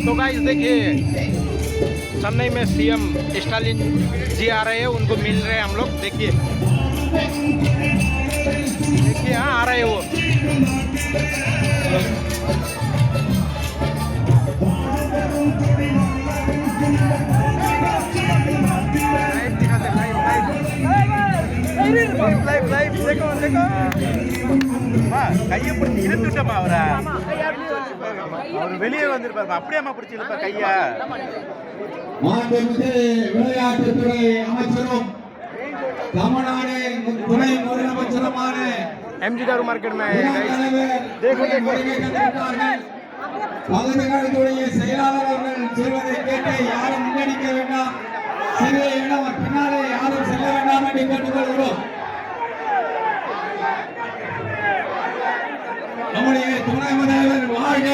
तो गाइस देखिए चेन्नई में सीएम स्टालिन जी आ रहे हैं, उनको मिल रहे हैं हम लोग। देखिए देखिए हाँ आ रहे हैं वो। लाइव देखो देखो கையை பிடிச்சி இழுத்துட்டோமா அவரை. அவர் வெளியே வந்திருப்பாரு, அப்படியே அம்மா பிடிச்சி இழுப்பா கையா. மாண்புமிகு விளையாட்டுத்துறை அமைச்சரும் தமிழ்நாடு துணை முதலமைச்சருமான एमजी दारू मार्केट में आए गाइस। देखो பகுதிகளுடைய செயலாளர் அவர்கள் சொல்வதை கேட்டு யாரும் முன்னெடுக்க வேண்டாம், சிறிய இடம் பின்னாலே யாரும் செல்ல வேண்டாம் என்று கேட்டுக்கொள்கிறோம். நம்முடைய துணை முதல்வர் வாழ்க,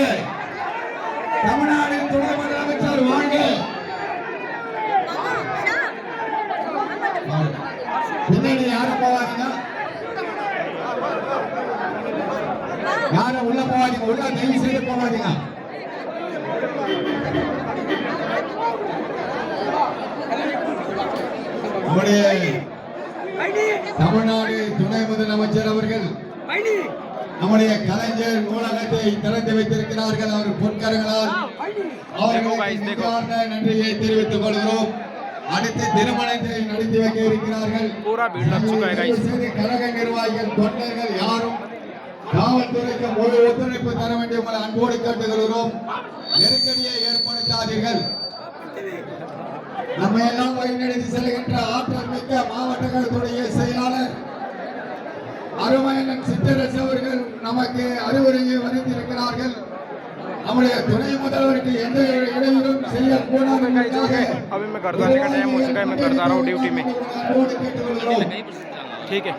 தமிழ்நாடு துணை முதலமைச்சர் வாழ்க. பின்னாடி யாரும் போவாதீங்க, யாரும் உள்ள போவாதீங்க, உள்ள தயவு செய்து போவாதீங்க. நம்முடைய தமிழ்நாடு துணை முதலமைச்சர் அவர்கள் நம்முடைய கலைஞர் நூலகத்தை திறந்து வைத்திருக்கிறார்கள். அவர் பொற்கரங்களால் அவர்களுக்கு நன்றியை தெரிவித்துக் கொள்கிறோம். அடுத்து திருமணத்தை நடத்தி வைக்க இருக்கிறார்கள். கழக நிர்வாகிகள் தொண்டர்கள் யாரும் காவல்துறைக்கு முழு ஒத்துழைப்பு தர வேண்டிய உங்களை அன்போடு கேட்டுக்கொள்கிறோம். நெருக்கடியை ஏற்படுத்தாதீர்கள். நம்ம எல்லாம் வழிநடத்தி செல்கின்ற ஆற்றல் மிக்க மாவட்டங்களுடைய செயலாளர் அருமையன் சித்தரசு அவர்கள் நமக்கு அறிவுரையை வழங்கியிருக்கிறார்கள். நம்முடைய துணை முதல்வருக்கு எந்த இடையூறும் செய்யக்கூடாது. अभी मैं घर जाने का टाइम हो चुका है, मैं घर जा रहा हूँ ड्यूटी में। ठीक है।